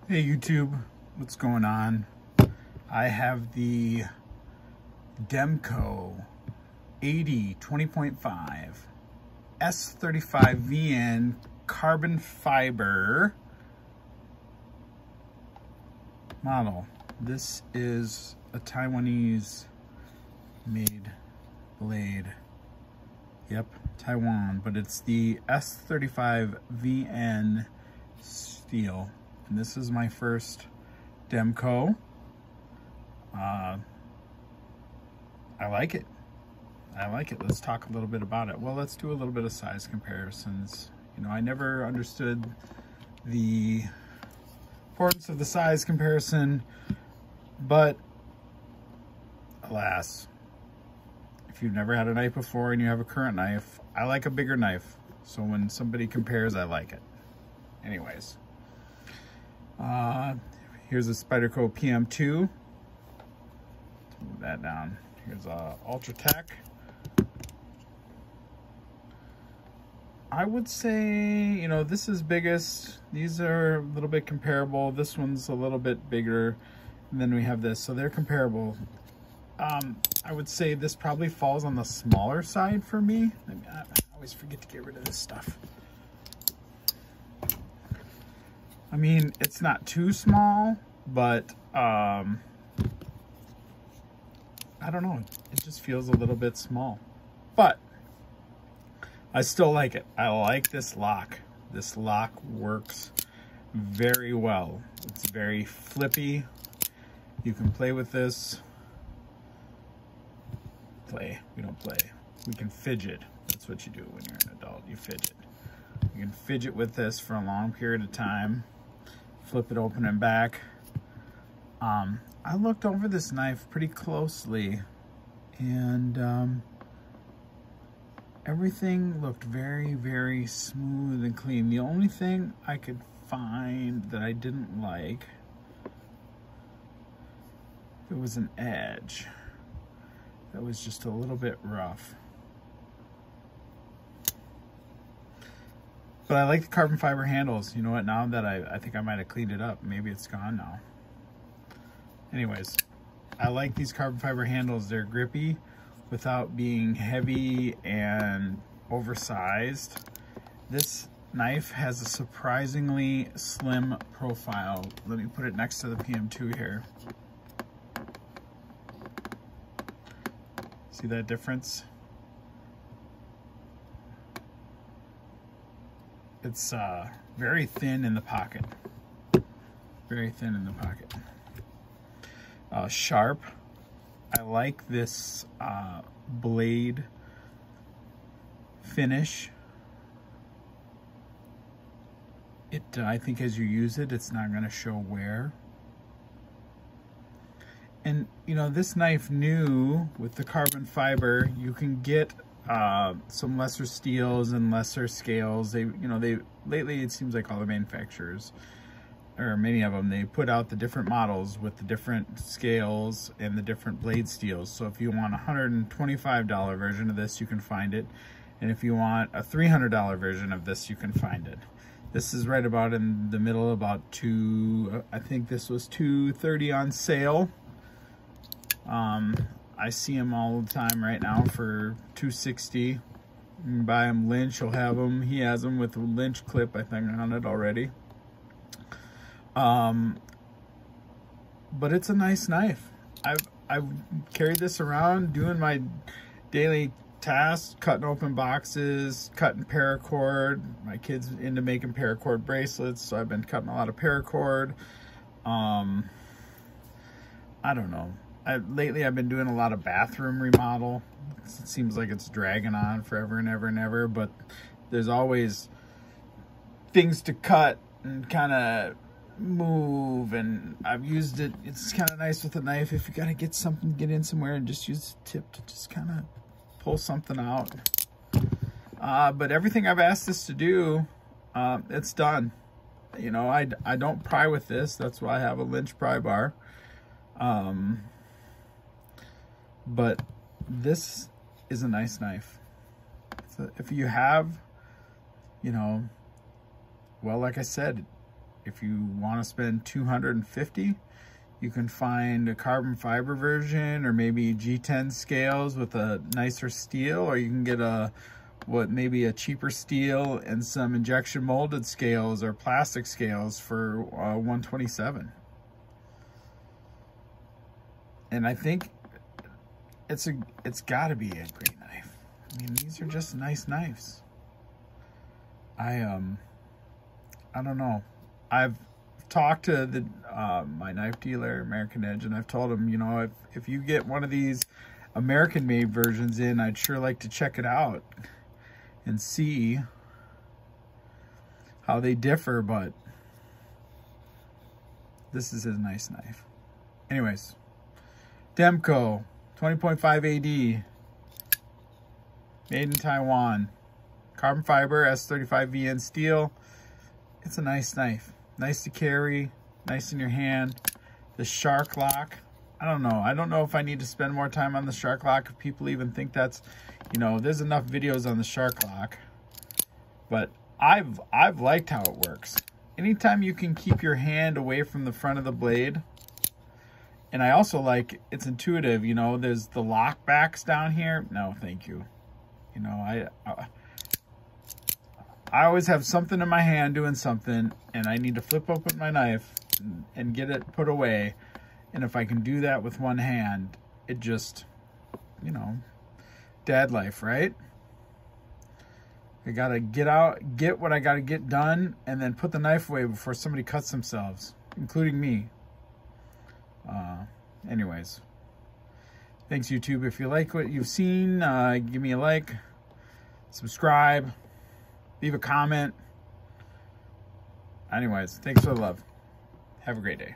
Hey YouTube, what's going on? I have the Demko AD 20.5 s35VN carbon fiber model. This is a Taiwanese made blade. Yep, Taiwan, but it's the s35VN steel. And this is my first Demko. I like it. Let's talk a little bit about it. Well, let's do a little bit of size comparisons. You know, I never understood the importance of the size comparison, but alas, if you've never had a knife before and you have a current knife, I like a bigger knife. So when somebody compares, I like it. Anyways. Here's a Spyderco PM2. Move that down. Here's a Ultratech. I would say, you know, this is biggest. These are a little bit comparable. This one's a little bit bigger. And then we have this, so they're comparable. I would say this probably falls on the smaller side for me. I always forget to get rid of this stuff. I mean, it's not too small, but I don't know. It just feels a little bit small, but I still like it. I like this lock. This lock works very well. It's very flippy. You can play with this. We don't play. We can fidget. That's what you do when you're an adult. You fidget. You can fidget with this for a long period of time. Flip it open and back. I looked over this knife pretty closely, and everything looked very, very smooth and clean. The only thing I could find that I didn't like, it was an edge that was just a little bit rough. But I like the carbon fiber handles. You know what, now that I think I might have cleaned it up. Maybe it's gone now. Anyways, I like these carbon fiber handles. They're grippy without being heavy and oversized. This knife has a surprisingly slim profile. Let me put it next to the PM2 here. See that difference? It's very thin in the pocket. Very thin in the pocket. Sharp. I like this blade finish. I think as you use it, it's not going to show wear. And you know, this knife new with the carbon fiber, you can get some lesser steels and lesser scales. Lately it seems like all the manufacturers, or many of them, they put out the different models with the different scales and the different blade steels. So if you want a $125 version of this, you can find it. And if you want a $300 version of this, you can find it. This is right about in the middle, about I think this was $230 on sale. I see them all the time right now for $260. You can buy them Lynch, he'll have them. He has them with a Lynch clip, I think, on it already. But it's a nice knife. I've carried this around doing my daily tasks, cutting open boxes, cutting paracord. My kid's into making paracord bracelets, so I've been cutting a lot of paracord. I don't know. Lately I've been doing a lot of bathroom remodel. It seems like it's dragging on forever and ever and ever, but there's always things to cut and kind of move, and I've used it. It's kind of nice with a knife if you got to get something, get in somewhere, and just use the tip to just kind of pull something out. But everything I've asked this to do, it's done. You know, I don't pry with this. That's why I have a Lynch pry bar. But this is a nice knife. So if you have, you know, well, like I said, If you want to spend $250, you can find a carbon fiber version, or maybe G10 scales with a nicer steel, or you can get maybe a cheaper steel and some injection molded scales or plastic scales for $127. And I think it's got to be a great knife. I mean, these are just nice knives. I don't know. I've talked to my knife dealer, American Edge, and I've told him, you know, if you get one of these American-made versions in, I'd sure like to check it out and see how they differ, but this is a nice knife. Anyways, Demko 20.5 AD, made in Taiwan, carbon fiber, s35VN steel. It's a nice knife. Nice to carry, nice in your hand. The shark lock, I don't know. I don't know if I need to spend more time on the shark lock, if people even think that's, you know, there's enough videos on the shark lock. But I've liked how it works. Anytime you can keep your hand away from the front of the blade. And I also like, it's intuitive, you know, there's the lock backs down here. No, thank you. You know, I always have something in my hand doing something, and I need to flip open my knife and get it put away. And if I can do that with one hand, it just, you know, dad life, right? I gotta get what I gotta get done, and then put the knife away before somebody cuts themselves, including me. Anyways, thanks YouTube. If you like what you've seen, give me a like, subscribe, leave a comment. Anyways, thanks for the love. Have a great day.